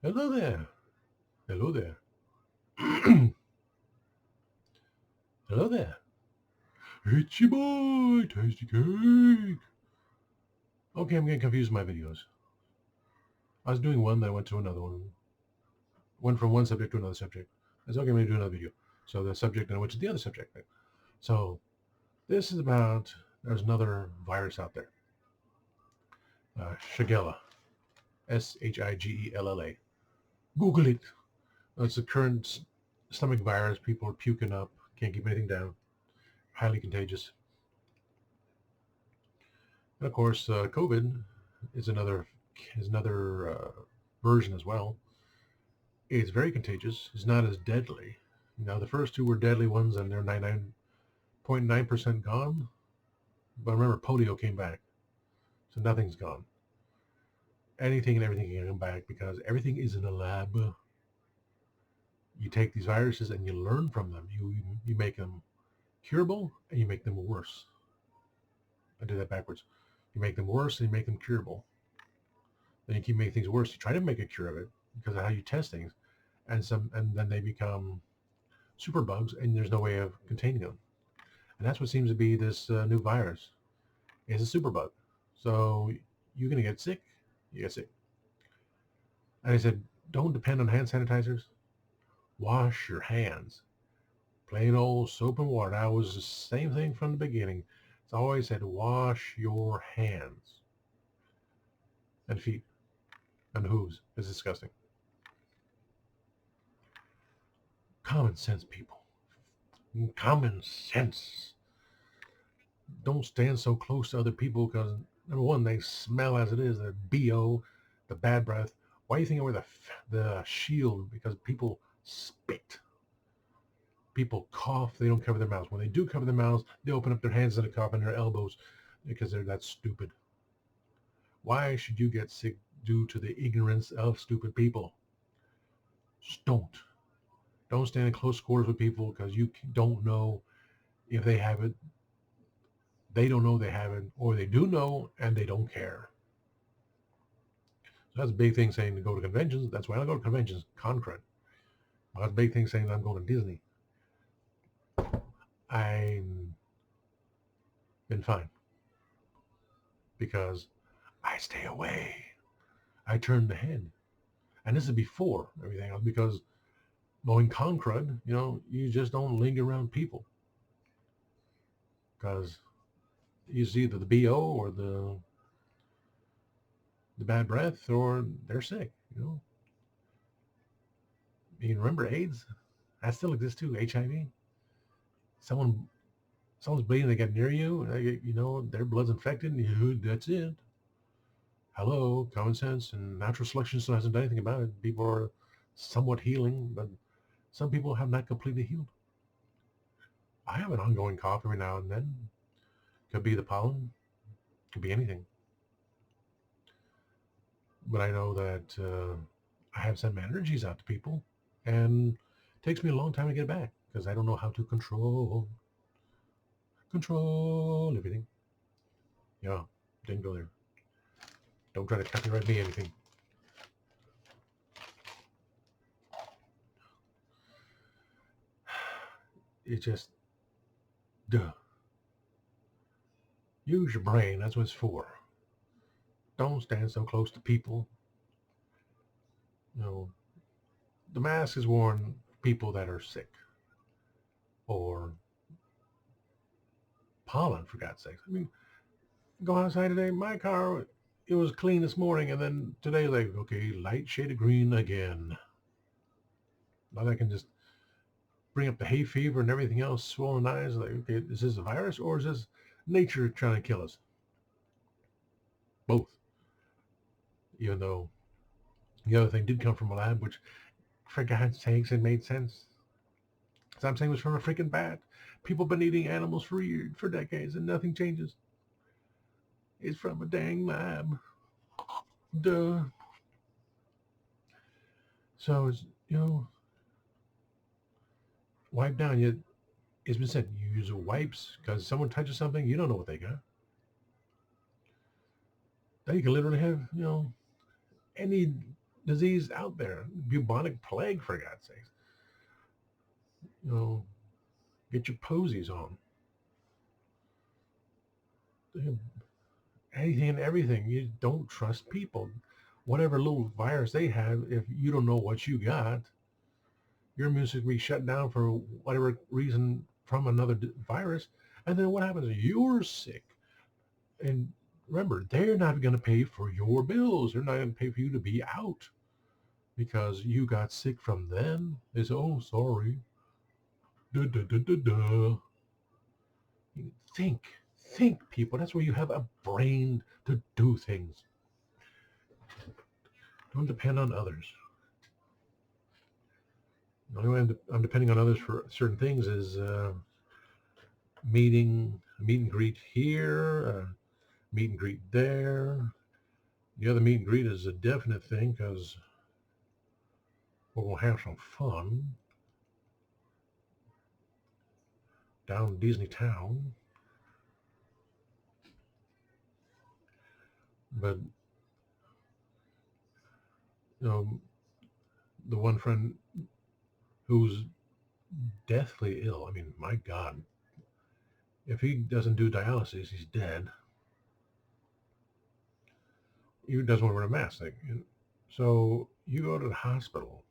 Hello there. Hello there. Hello there. It's your boy, Tasty Cake. Okay, I'm getting confused with my videos. I was doing one, then I went to another one. Went from one subject to another subject. I said, okay, I'm going to do another video. So the subject, then I went to the other subject. So this is about, there's another virus out there. Shigella. Shigella. Google it. It's the current stomach virus. People are puking up. Can't keep anything down. Highly contagious. And of course, COVID is another version as well. It's very contagious. It's not as deadly. Now the first two were deadly ones, and they're 99.9% gone. But remember, polio came back, so nothing's gone. Anything and everything can come back because everything is in a lab. You take these viruses and you learn from them. You make them curable and you make them worse. I did that backwards. You make them worse and you make them curable. Then you keep making things worse. You try to make a cure of it because of how you test things, and then they become super bugs, and there's no way of containing them. And that's what seems to be this new virus. It's a superbug. So you're gonna get sick. You get sick. And I said, don't depend on hand sanitizers. Wash your hands. Plain old soap and water. That was the same thing from the beginning. It's always said, wash your hands and feet and hooves. It's disgusting. Common sense, people. Common sense. Don't stand so close to other people because number one, they smell as it is. The bo, the bad breath. Why do you think I wear the shield? Because people spit. People cough. They don't cover their mouths. When they do cover their mouths, they open up their hands and they cough and their elbows because they're that stupid. Why should you get sick due to the ignorance of stupid people? Just don't. Don't stand in close quarters with people because you don't know if they have it. They don't know they have it, or they do know and they don't care. So that's a big thing saying to go to conventions. That's why I go to conventions. Concrete. That's a big thing saying that I'm going to Disney. I've been fine because I stay away. I turn the head. And this is before everything else because knowing Concrete, you just don't linger around people because you see either the BO or the bad breath or they're sick. You remember AIDS? That still exists too. HIV. Someone someone's bleeding, they get near you, their blood's infected, and that's it. Hello, common sense and natural selection still hasn't done anything about it. People are somewhat healing, but some people have not completely healed. I have an ongoing cough every now and then. Could be the pollen, could be anything. But I know that I have sent my energies out to people, and it takes me a long time to get back because I don't know how to control everything. Yeah, didn't go there. Don't try to copyright me anything. It's just, duh. Use your brain. That's what it's for. Don't stand so close to people. You know, the mask is worn for people that are sick or pollen, for God's sakes. I mean, go outside today. My car, it was clean this morning, and then today, like, okay, light shade of green again. Now I can just bring up the hay fever and everything else, swollen eyes. Like, okay, is this a virus or is this nature trying to kill us? Both. Even though the other thing did come from a lab, which, for God's sakes, it made sense. So I'm saying it was from a freaking bat. People been eating animals for decades and nothing changes. It's from a dang lab. Duh. So it's, wipe down. It's been said you use wipes because someone touches something, you don't know what they got. Then you can literally have, any disease out there, bubonic plague, for God's sakes. You know, get your posies on. Anything and everything. You don't trust people. Whatever little virus they have, if you don't know what you got, your immune system will be shut down for whatever reason from another virus. And then what happens? You're sick. And remember, they're not going to pay for your bills. They're not going to pay for you to be out because you got sick from them. They say, oh, sorry. Duh, duh, duh, duh, duh. Think, think, people. That's where you have a brain to do things. Don't depend on others. The only way I'm depending on others for certain things is meet and greet here, meet and greet there. The other meet and greet is a definite thing because we're going to have some fun down in Disney Town. But, you know, the one friend who's deathly ill, I mean, my God, if he doesn't do dialysis, he's dead. He doesn't want to wear a mask. So you go to the hospital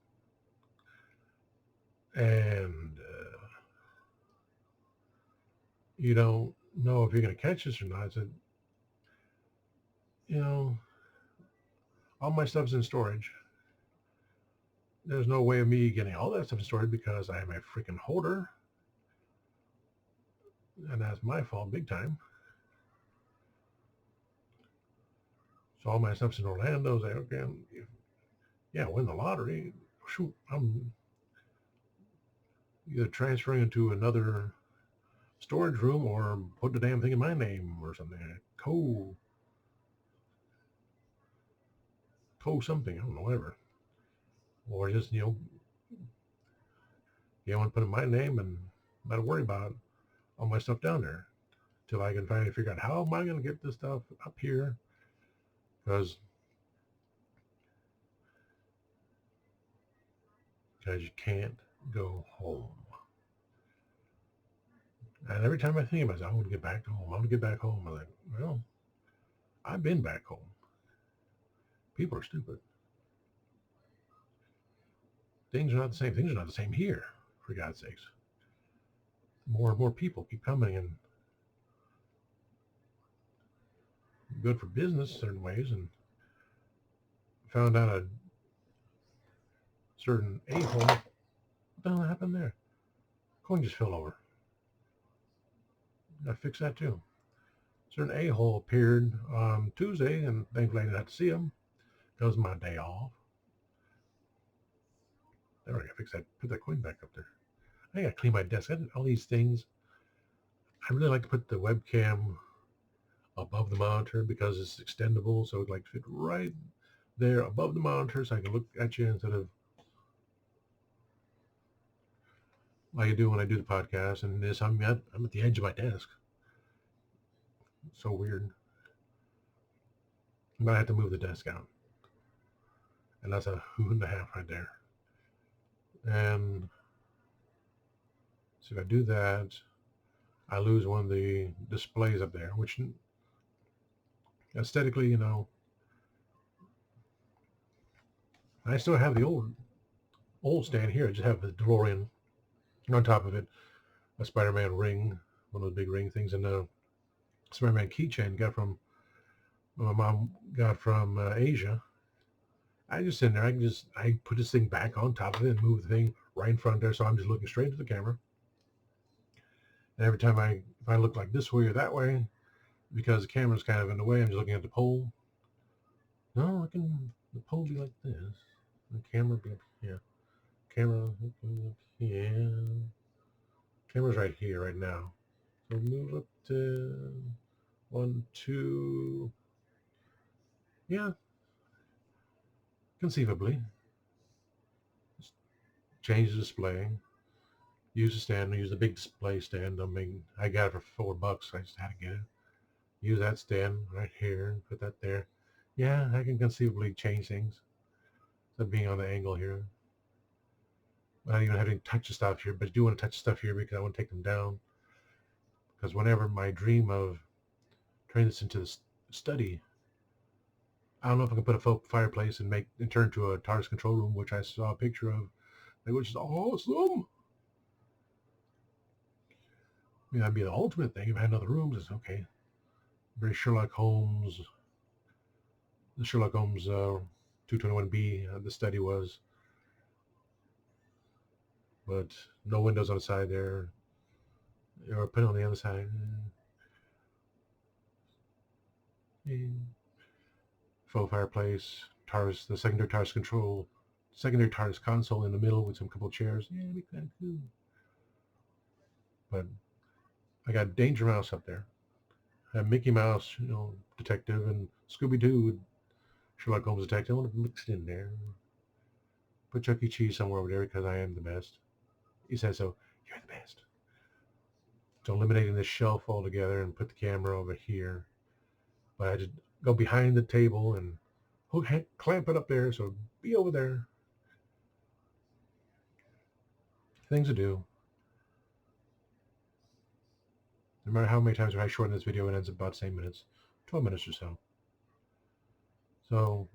and you don't know if you're going to catch this or not. I said, you know, all my stuff's in storage. There's no way of me getting all that stuff in storage because I have my freaking holder. And that's my fault big time. So all my stuff's in Orlando. I was like, okay, yeah, win the lottery. Shoot, I'm either transferring into another storage room or put the damn thing in my name or something. Co something, I don't know, whatever. Or just, you want to put in my name and not worry about all my stuff down there till I can finally figure out how am I going to get this stuff up here because you can't go home. And every time I think about it, I want to get back home. I want to get back home. I'm like, well, I've been back home. People are stupid. Things are not the same. Things are not the same here, for God's sakes. More and more people keep coming and good for business certain ways and found out a certain a-hole. What the hell happened there? Coin just fell over. I fixed that too. Certain a-hole appeared on Tuesday and thankfully I didn't have to see him. That was my day off. There, I gotta fix that. Put that coin back up there. I gotta clean my desk. I did all these things. I really like to put the webcam above the monitor because it's extendable, so it like fit right there above the monitor, so I can look at you instead of like I do when I do the podcast. And this, I'm at the edge of my desk. So weird. But I have to move the desk out, and that's a hoot and a half right there. And so if I do that, I lose one of the displays up there, which aesthetically, I still have the old stand here. I just have the DeLorean on top of it, a Spider-Man ring, one of the big ring things, and a Spider-Man keychain my mom got from Asia. I just sit there. I put this thing back on top of it and move the thing right in front there, so I'm just looking straight into the camera. And every time if I look like this way or that way, because the camera's kind of in the way, I'm just looking at the pole. No, the pole be like this. The camera be up here. Camera's right here, right now. So move up to 1, 2. Yeah, conceivably. Just change the display. Use the stand. Use the big display stand. I got it for $4. I just had to get it. Use that stand right here. Put that there. Yeah, I can conceivably change things. of being on the angle here. I don't even have to touch the stuff here, but I do want to touch stuff here because I want to take them down. Because whenever my dream of turning this into the study, I don't know if I can put a fireplace and turn into a TARDIS control room, which I saw a picture of, which is awesome. I mean, that'd be the ultimate thing if I had another room. It's okay. Very Sherlock Holmes. The Sherlock Holmes 221B, the study was. But no windows on the side there. Or put it on the other side. Faux fireplace. TARDIS, the secondary TARDIS control. Secondary TARDIS console in the middle with some couple chairs. Yeah, it'd be kind of cool. But I got Danger Mouse up there. I have Mickey Mouse, detective, and Scooby-Doo, Sherlock Holmes detective. I want to mix it in there. Put Chuck E. Cheese somewhere over there because I am the best. He says so. You're the best. So eliminating this shelf altogether and put the camera over here. But I just go behind the table and clamp it up there, so be over there. Things to do. No matter how many times I shorten this video, it ends up about the same minutes. 12 minutes or so. So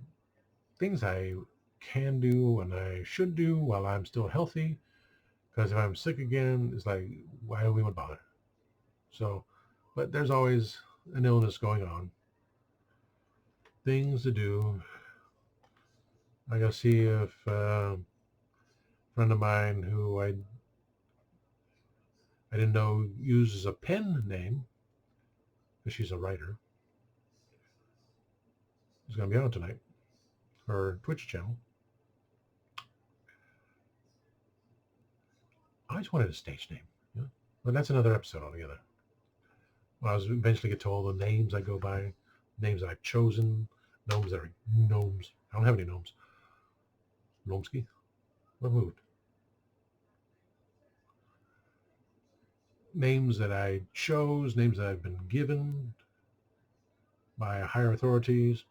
things I can do and I should do while I'm still healthy. Because if I'm sick again, it's like, why do we want to bother? So, but there's always an illness going on. Things to do. I gotta see if a friend of mine who I didn't know uses a pen name, because she's a writer, is going to be on tonight. Her Twitch channel. I always wanted a stage name. But that's another episode altogether. When I was eventually get to all the names I go by, names that I've chosen, gnomes that are gnomes. I don't have any gnomes. Gnomesky? What moved? Names that I chose, names that I've been given by higher authorities.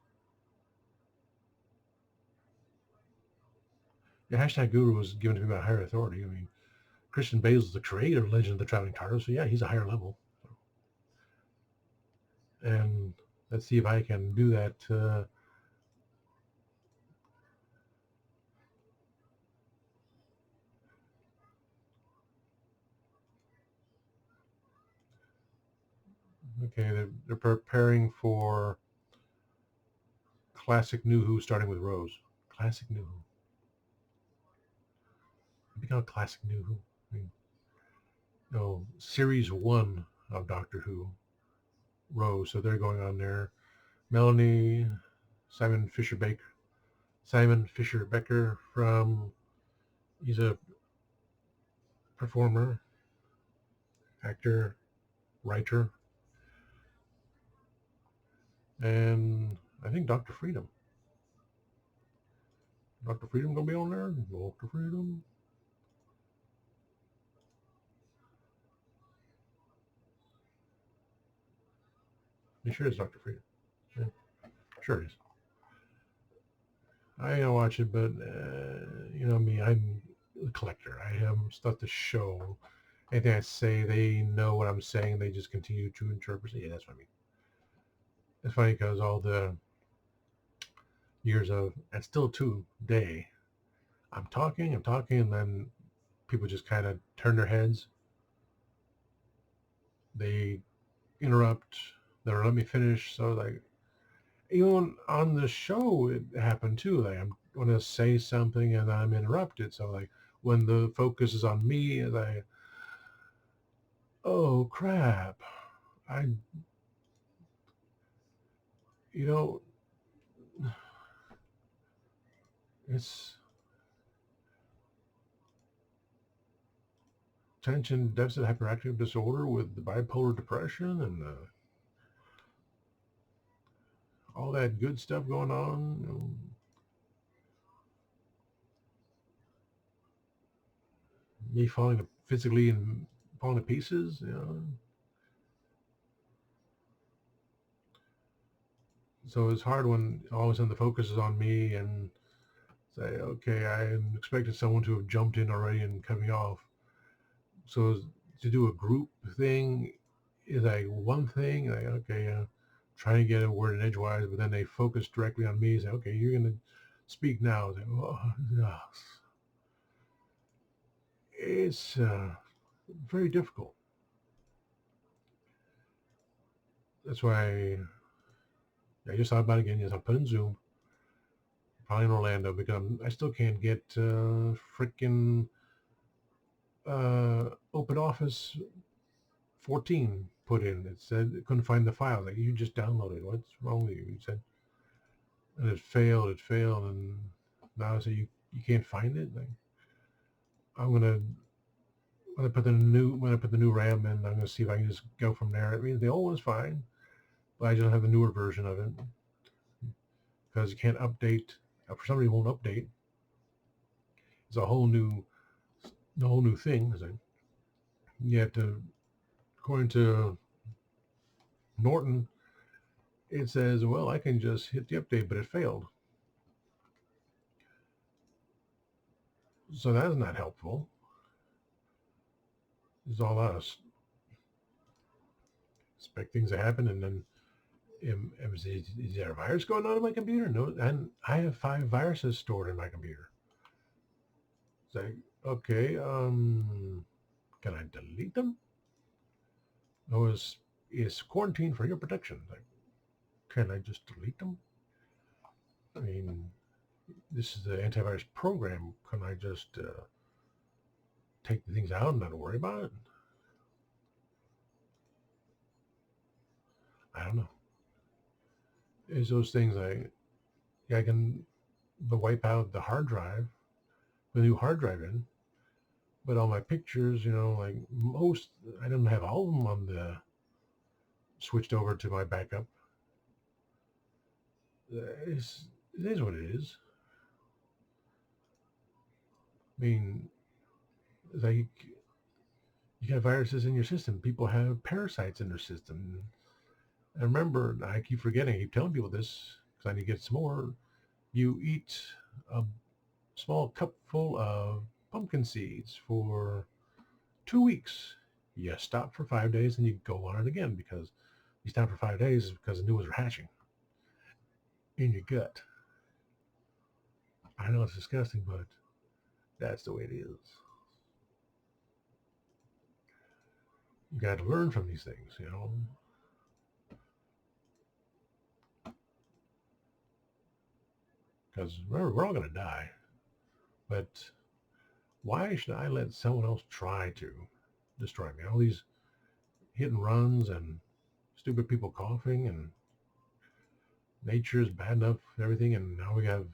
The hashtag Guru was given to me by a higher authority. I mean, Christian Bale is the creator of Legend of the Traveling TARDIS, so yeah, he's a higher level. And let's see if I can do that. Okay, they're preparing for Classic New Who, starting with Rose. Classic New Who. Maybe called Classic New Who. I mean, Series 1 of Doctor Who, Rose. So they're going on there. Melanie, Simon Fisher Becker he's a performer, actor, writer, and I think Dr. Freedom. Dr. Freedom gonna be on there? Dr. Freedom. You sure it's Dr. Freedom? Yeah, sure it is. I don't watch it, but you know me, I'm a collector. I have stuff to show. Anything I say, they know what I'm saying. They just continue to interpret. Yeah, that's what I mean. It's funny because all the years of, and still today, I'm talking, and then people just kind of turn their heads. They interrupt. They don't let me finish. So like, even on the show, it happened too. Like I'm going to say something and I'm interrupted. So like when the focus is on me, like, oh crap, I, you know, it's attention deficit hyperactive disorder with the bipolar depression and all that good stuff going on. Me falling physically and falling to pieces. So it's hard when all of a sudden the focus is on me, and Say, okay, I expected someone to have jumped in already and cut me off. So to do a group thing is like one thing, like, okay, trying to get a word in edgewise, but then they focus directly on me. Say, okay, you're going to speak now. Say, oh, no. It's very difficult. That's why I just thought about it again. Yes, I'll put in Zoom, probably in Orlando, because I still can't get freaking Open Office 14 put in. It said it couldn't find the file. Like, you just downloaded. What's wrong with you? He said, and it failed. It failed, and now I say you can't find it. Like, I'm gonna when I put the new RAM in, I'm gonna see if I can just go from there. I mean, the old one's fine, but I just don't have the newer version of it because you can't update. For some reason, it won't update. It's a whole new thing. It's like you have to, according to Norton, it says, well, I can just hit the update, but it failed. So that's not helpful. It's all us. Expect things to happen, and then is there a virus going on in my computer? No, and I have 5 viruses stored in my computer. It's like, okay, can I delete them? No, is quarantine for your protection. Like, can I just delete them? I mean, this is the antivirus program. Can I just take the things out and not worry about it? I don't know. It's those things I can wipe out the hard drive, the new hard drive in, but all my pictures, like most, I don't have all of them on the switched over to my backup. It is what it is. I mean, like, you have viruses in your system. People have parasites in their system. And remember, I keep forgetting. I keep telling people this because I need to get some more. You eat a small cup full of pumpkin seeds for 2 weeks. You stop for 5 days and you go on it again because you stop for 5 days because the new ones are hatching in your gut. I know it's disgusting, but that's the way it is. You got to learn from these things. Because remember, we're all going to die. But why should I let someone else try to destroy me? All these hit and runs and stupid people coughing, and nature is bad enough, everything, and now we have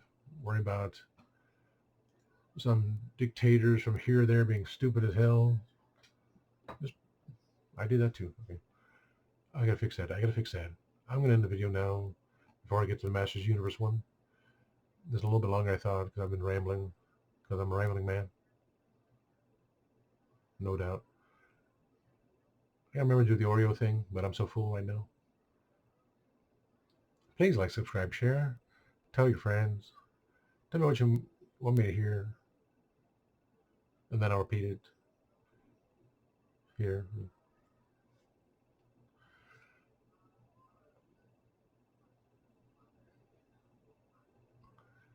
worry about some dictators from here or there being stupid as hell. I did that too. Okay. I gotta fix that. I'm gonna end the video now before I get to the Masters Universe one. This is a little bit longer than I thought because I've been rambling, because I'm a rambling man. No doubt. I remember to do the Oreo thing, but I'm so full right now. Please like, subscribe, share, tell your friends. Tell me what you want me to hear, and then I'll repeat it here.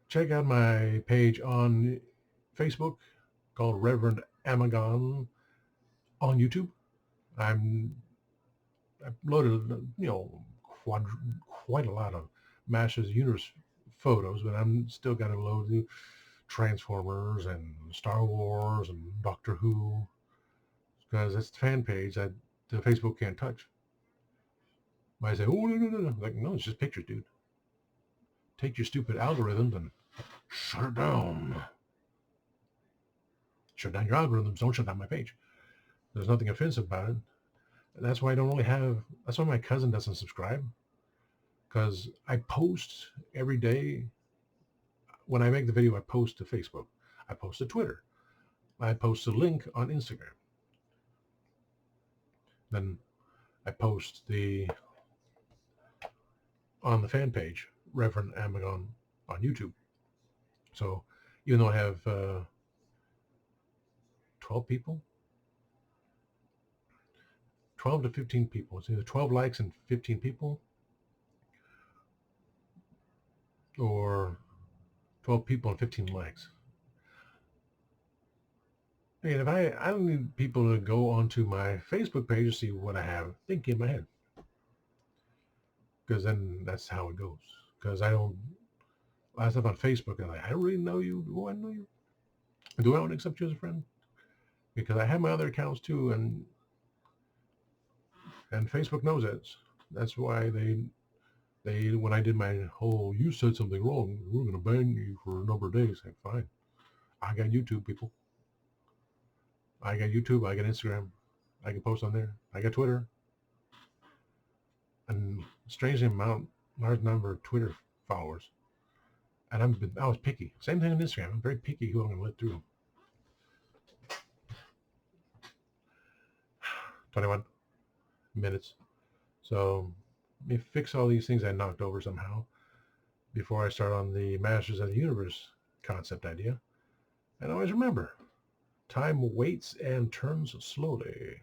Check out my page on Facebook called Reverend Amagon on YouTube. I've loaded, quite a lot of Masters Universe photos, but I'm still got to load the Transformers and Star Wars and Doctor Who because it's the fan page that the Facebook can't touch. I say, oh, no. Like, no, it's just pictures, dude. Take your stupid algorithms and shut it down. Shut down your algorithms. Don't shut down my page. There's nothing offensive about it. And that's why that's why my cousin doesn't subscribe. Because I post every day. When I make the video, I post to Facebook. I post to Twitter. I post a link on Instagram. Then I post on the fan page, Reverend Amagon on YouTube. So even though I have 12 people, 12 to 15 people. It's either 12 likes and 15 people, or 12 people and 15 likes. And if I don't need people to go onto my Facebook page to see what I have thinking in my head, because then that's how it goes. Because I don't, I stuff on Facebook and I don't really know you. Do I know you? Do I want to accept you as a friend? Because I have my other accounts too, and Facebook knows it. That's why they when I did my whole you said something wrong, we're gonna ban you for a number of days. Like, fine. I got YouTube, people. I got YouTube, I got Instagram, I can post on there. I got Twitter. And strangely large number of Twitter followers. And I was picky. Same thing on Instagram. I'm very picky who I'm gonna let through. 21 minutes. So let me fix all these things I knocked over somehow before I start on the Masters of the Universe concept idea. And always remember, time waits and turns slowly.